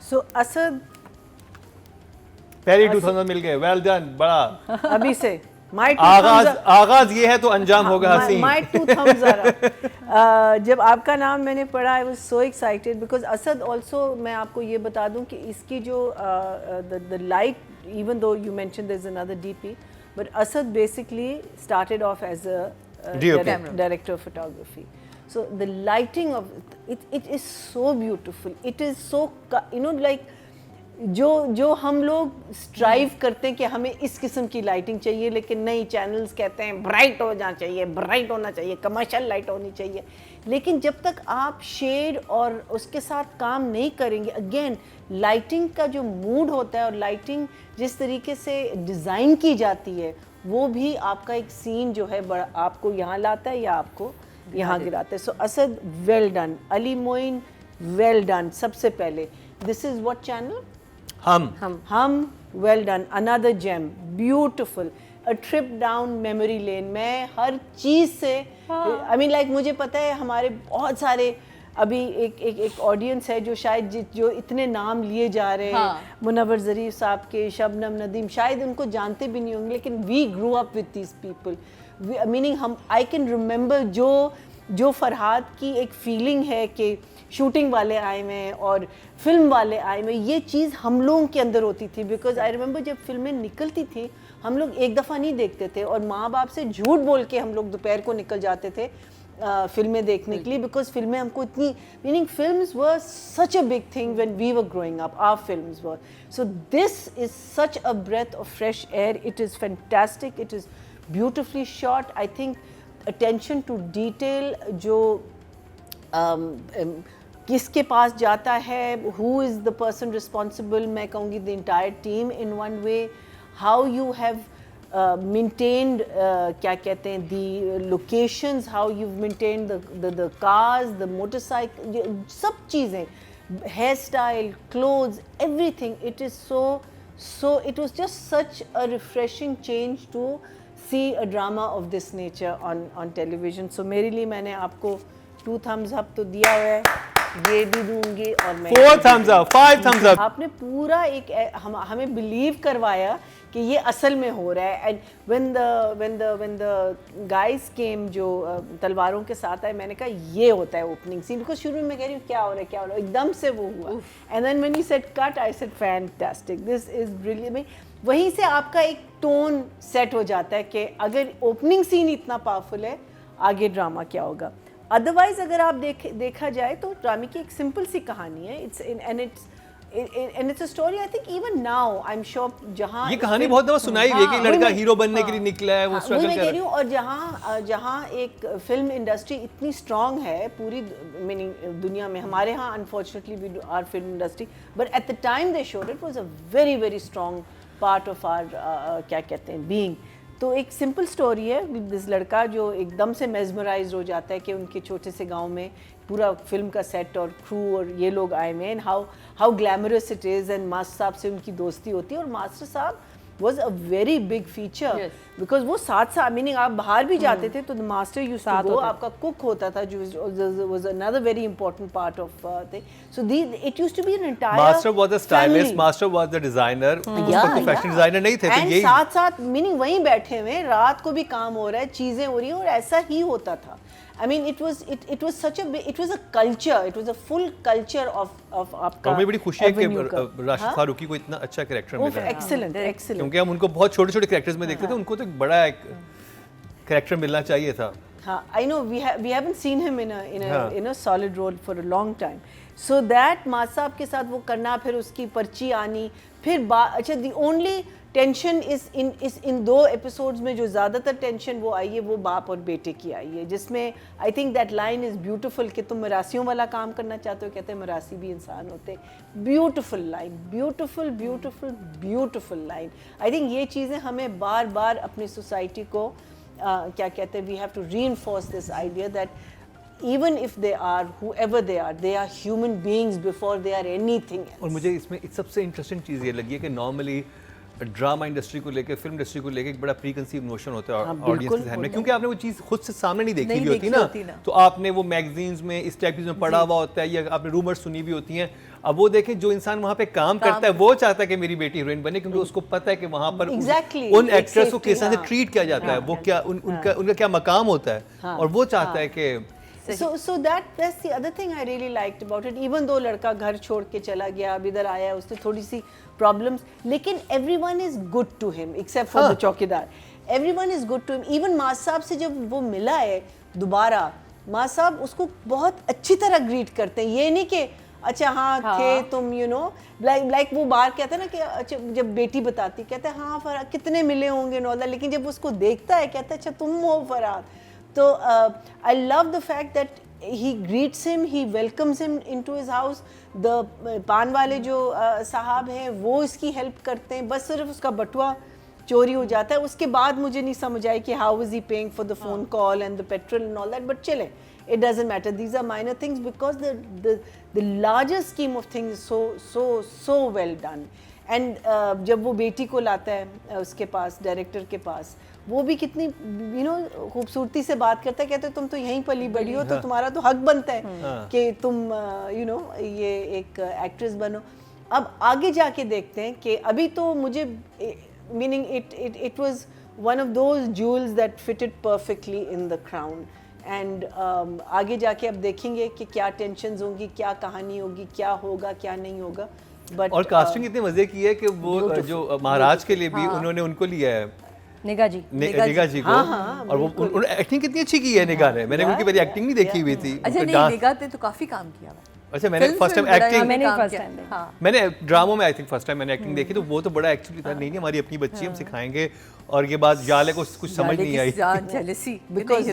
सो असद पहले 2000 मिल गए, well done, बड़ा अभी से माय आगाज ये है तो अंजाम होगा हसीन। My 2 thumbs are up। जब आपका नाम मैंने पढ़ा I was so excited because Asad also, मैं आपको ये बता दूं कि इसकी जो the light, even though you mention there is another DP, but Asad basically started off as a director of photography. So the lighting of it is so beautiful. It is so, you know, like जो हम लोग strive करते हैं कि हमें इस किस्म की लाइटिंग चाहिए, लेकिन नई चैनल्स कहते हैं ब्राइट हो जाना चाहिए, ब्राइट होना चाहिए, कमर्शियल लाइट होनी चाहिए। लेकिन जब तक आप शेड और उसके साथ काम नहीं करेंगे, अगेन लाइटिंग का जो मूड होता है और लाइटिंग जिस तरीके से डिज़ाइन की जाती है, वो भी आपका एक सीन जो है बड़ा आपको यहाँ लाता है या आपको यहाँ गिराते हैं। So Asad well done, Ali Moin well done. सबसे पहले दिस इज व्हाट चैनल? हम well done, another gem, beautiful, a trip down memory lane. मैं हर चीज़ से आई मीन लाइक मुझे पता है हमारे बहुत सारे अभी एक ऑडियंस है जो शायद जो इतने नाम लिए जा रहे हैं, मुनव्वर ज़रीफ साहब के, शबनम नदीम, शायद उनको जानते भी नहीं होंगे, लेकिन we grew up with these people. Meaning हम आई कैन रिमेंबर जो फरहाद की एक फीलिंग है कि शूटिंग वाले आए हुए हैं और फिल्म वाले आए हुए, ये चीज़ हम लोगों के अंदर होती थी। बिकॉज आई रिमेंबर जब फिल्में निकलती थी हम लोग एक दफ़ा नहीं देखते थे और माँ बाप से झूठ बोल के हम लोग दोपहर को निकल जाते थे फिल्में देखने के लिए, बिकॉज फिल्में हमको इतनी, meaning films were such a big thing when we were growing up, our films were. So this is such a breath of fresh air. It is fantastic, it is beautifully shot. I think attention to detail जो किसके पास जाता है, who is the person responsible, मैं कहूँगी the entire team in one way, how you have maintained क्या कहते हैं the locations, how you maintained the cars, the motorcycle, सब चीज़ें, hair style, clothes, everything. It is so it was just such a refreshing change to see a drama of this nature on television. So मेरे लिए मैंने आपको 2 thumbs up तो दिया हुआ है, ये भी दूंगी और मैं 4 thumbs up, 5 thumbs up। आपने पूरा एक हमें बिलीव करवाया कि ये असल में हो रहा है। And when the guys came जो तलवारों के साथ आए, मैंने कहा ये होता है ओपनिंग सीन, बिकॉज शुरू में मैं कह रही हूँ क्या हो रहा है, एकदम से वो हुआ। And then when he said cut, I said fantastic, this is brilliant. वहीं से आपका एक टोन सेट हो जाता है कि अगर ओपनिंग सीन इतना पावरफुल है, आगे ड्रामा क्या होगा। अदरवाइज अगर आप देखा जाए तो ड्रामे की एक सिंपल सी कहानी है, it's a story I think even now I'm sure जहाँ ये कहानी बहुत दफा सुनाई गई कि लड़का हीरो बनने के लिए निकला है, वो स्ट्रगल कर रहा है। और जहाँ एक फिल्म इंडस्ट्री इतनी स्ट्रॉन्ग है पूरी मीनिंग दुनिया में, हमारे यहाँ unfortunately we are film industry, but at the time they showed it was a very very strong part of our क्या कहते हैं बीइंग। तो एक सिंपल स्टोरी है, दिस लड़का जो एकदम से मेस्मराइज हो जाता है कि उनके छोटे से गांव में पूरा फिल्म का सेट और क्रू और ये लोग आए हुए हैं, how glamorous it is. And master साहब से उनकी दोस्ती होती है और मास्टर साहब was a very big feature because वो साथ मीनिंग आप बाहर भी जाते थे तो the master used to go, आपका कुक होता था जो was another very important part of thing. So it used to be an entire master was the stylist, master was the designer, उसका प्रोफेशनल डिजाइनर नहीं थे, तो यही साथ मीनिंग वहीं बैठे हुए रात को भी काम हो रहा है, चीजें हो रही हैं और ऐसा ही होता था। I mean it was such a it was a culture, it was a full culture of आपका। हमें बड़ी खुशी है कि राशिद फारूकी को इतना अच्छा कैरेक्टर मिला है। Excellent, क्योंकि हम उनको बहुत छोटे छोटे कैरेक्टर्स में देखते थे, उनको तो एक बड़ा एक कैरेक्टर मिलना चाहिए था। हाँ, I know we haven't seen him in a solid role for a long time. So that माँ साहब के साथ वो करना, फिर उसकी पर्ची आनी, फिर अच्छा the only टेंशन इस इन 2 एपिसोड्स में जो ज़्यादातर टेंशन वो आई है वो बाप और बेटे की आई है, जिसमें I think that line is beautiful कि तुम मरासियों वाला काम करना चाहते हो, कहते हैं मरासी भी इंसान होते हैं। Beautiful line, beautiful beautiful beautiful line. I think ये चीज़ें हमें बार बार अपनी सोसाइटी को क्या कहते हैं, we have to reinforce this idea that even if they are whoever they are human beings before they are anything else. और मुझे इसमें सबसे इंटरेस्टिंग चीज़ ये लगी है कि नॉर्मली ड्रामा इंडस्ट्री को लेकर, फिल्म इंडस्ट्री को लेकर एक बड़ा प्री कंसीव नोशन होता है ऑडियंस के ज़हन में, क्योंकि आपने वो चीज़ खुद से सामने नहीं देखी हुई होती ना, तो आपने वो मैगजीन्स में इस टाइप की चीज़ों में पढ़ा हुआ होता है या आपने रूमर्स सुनी भी होती हैं। अब वो देखें जो इंसान वहाँ पे काम करता है वो चाहता है कि मेरी बेटी हीरोइन बने, क्योंकि उसको पता है कि वहाँ पर Exactly, उन एक्टर्स को किस तरह से हाँ। ट्रीट किया जाता है, वो क्या उनका क्या मकाम होता है, और वो चाहता है कि So that's the other thing I really liked about it. Even though लड़का घर छोड़ के चला गया, अब इधर आया, उसने थोड़ी सी problems, लेकिन everyone is good to him except for the चौकीदार. Everyone is good to him. Even माँ साहब से जब वो मिला है दोबारा, माँ साहब उसको बहुत अच्छी तरह ग्रीट करते हैं. ये नहीं कि अच्छा हाँ थे तुम, you know, like वो बाहर कहते हैं ना कि अच्छा, जब बेटी बताती कहते हैं हाँ फरहाद कितने मिले होंगे नौला, लेकिन जब उसको देखता है कहता है अच्छा तुम हो Farhad. So I love the fact that he greets him, he welcomes him into his house. The पान वाले जो साहब हैं वो इसकी हेल्प करते हैं, बस सिर्फ उसका बटुआ चोरी हो जाता है. उसके बाद मुझे नहीं समझ आई कि how is he paying for the phone call and the petrol and all that, but chile, it doesn't matter. These are minor things because the larger scheme of things is so well done. And जब वो बेटी को लाता है उसके पास, director के पास, वो भी कितनी खूबसूरती से बात करता है. कहते तुम तो यहीं पली बड़ी हो, तो तुम्हारा तो हक बनता है कि तुम ये एक एक्ट्रेस बनो. अब आगे जाके देखते हैं कि अभी तो मुझे meaning it was one of those jewels that fitted perfectly in the crown. And आगे जाके अब देखेंगे कि क्या टेंशन्स होंगी, क्या कहानी होगी, क्या होगा क्या नहीं होगा. But, और कास्टिंग इतने मजे की है कि वो जो महाराज के लिए भी उन्होंने उनको लिया है, निगाह जी को. और वो एक्टिंग कितनी अच्छी की है निगाह ने. मैंने उनकी पहले एक्टिंग नहीं देखी हुई थी. अच्छा नहीं, निगाह ने तो काफी काम किया है. अच्छा मैंने फर्स्ट टाइम एक्टिंग, मैंने ड्रामों में आई थिंक फर्स्ट टाइम मैंने एक्टिंग देखी, तो वो तो बड़ा एक्चुअली था. नहीं हमारी अपनी बच्ची, हम सिखाएंगे. और ये बात जाले को कुछ समझ नहीं आई. Because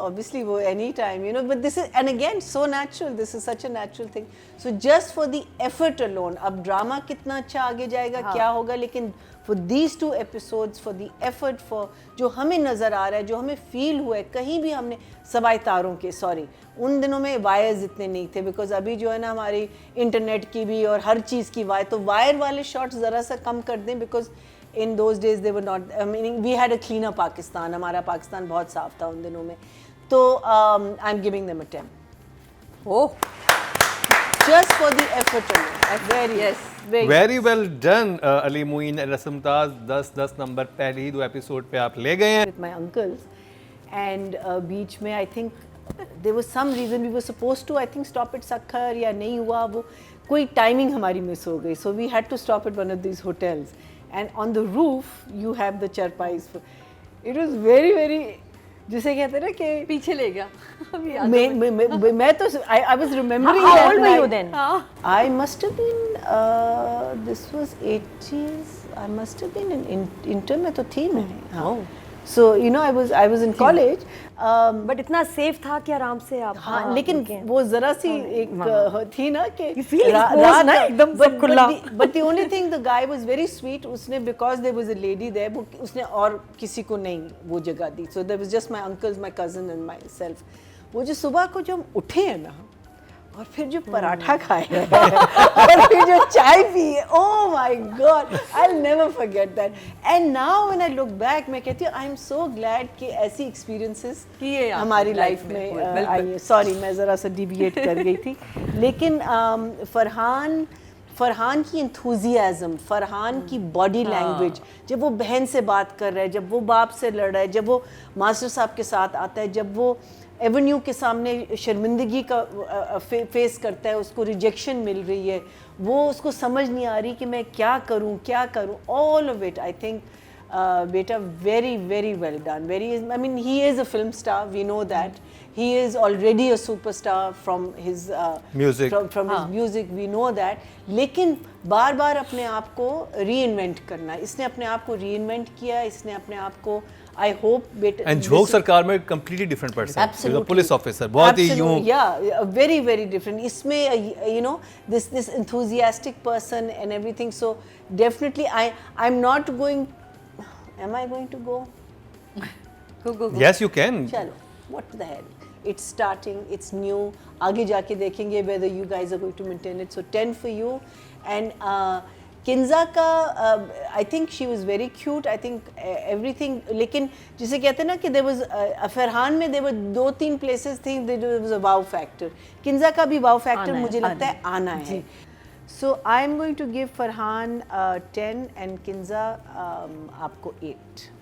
obviously वो any time, but this is, and again so natural, this is such a natural thing. So just for the effort alone, अब ड्रामा कितना अच्छा आगे जाएगा क्या होगा, लेकिन for these 2 episodes, for the effort, for जो हमें नज़र आ रहा है, जो हमें फील हुआ है, कहीं भी हमने सवाई तारों के, सॉरी उन दिनों में वायर्स इतने नहीं थे, बिकॉज अभी जो है ना हमारी इंटरनेट की भी और हर चीज़ की वायर, तो वायर वाले शॉट्स ज़रा सा कम कर दें, because in those days they were not, meaning we had a cleaner Pakistan, हमारा पाकिस्तान बहुत साफ था उन दिनों में. तो I'm giving them a 10. Oh, just for the effort alone. Very well done. Ali Muin रसमताज 10 नंबर पहले ही 2 एपिसोड पे आप ले गए हैं. With my uncles, and बीच में I think there was some reason we were supposed to I think stop at Sakhar, या नहीं हुआ, वो कोई टाइमिंग हमारी मिस हो गई, so we had to stop at one of these hotels. And on the roof you have the charpais. It was very very, जिसे कहते हैं ना कि पीछे ले गया. मैं तो I was remembering How that old were you night. then? I must have been this was 80s. I must have been in inter में तो थी मैं. Oh. So I was in college. But इतना सेफ था कि आराम से आप. हाँ, लेकिन वो जरा सी एक थी ना कि रात ना एकदम सब खुला. But the only thing, the guy was very sweet. उसने, because there was a lady there, वो उसने और किसी को नहीं वो जगह दी. So there was just my uncles, my cousin and myself. वो जो सुबह को जो हम उठे हैं ना, और फिर जो पराठा खाए और फिर जो चाय P, oh my God, I'll never forget that. And now when I look back, मैं कहती हूँ I'm so glad कि ऐसी experiences हमारी लाइफ में आई है. सॉरी मैं ज़रा सा डिविएट कर गई थी, लेकिन फरहान की enthusiasm, फरहान की बॉडी लैंग्वेज, जब वो बहन से बात कर रहा है, जब वो बाप से लड़ रहा है, जब वो मास्टर साहब के साथ आता है, जब वो एवेन्यू के सामने शर्मिंदगी का फेस करता है, उसको रिजेक्शन मिल रही है, वो उसको समझ नहीं आ रही कि मैं क्या करूं. All of it I think बेटा very very well done. I mean he is a film star, we know that. He is already a superstar from his music, from his music, we know that. लेकिन बार बार अपने आप को reinvent करना, इसने अपने आप को रीइन्वेंट किया, इसने अपने आप को I hope बेटा. And झोंक सरकार में completely different person. Absolutely. Police officer बहुत ही यूं. Yeah, very very different. इसमें this enthusiastic person and everything. So definitely I'm not going. Am I going to go? Go. Yes, you can. चलो, what the hell? It's starting. It's new. आगे जाके देखेंगे whether you guys are going to maintain it. So 10 for you. And Kinza का I think she was very cute, I think everything, लेकिन जिसे कहते हैं ना कि देयर वाज फरहान में देयर वर 2-3 प्लेसेस थी there was a wow factor, Kinza का भी वाव फैक्टर मुझे लगता है आना है। So I am going to give Farhan 10 and Kinza आपको 8।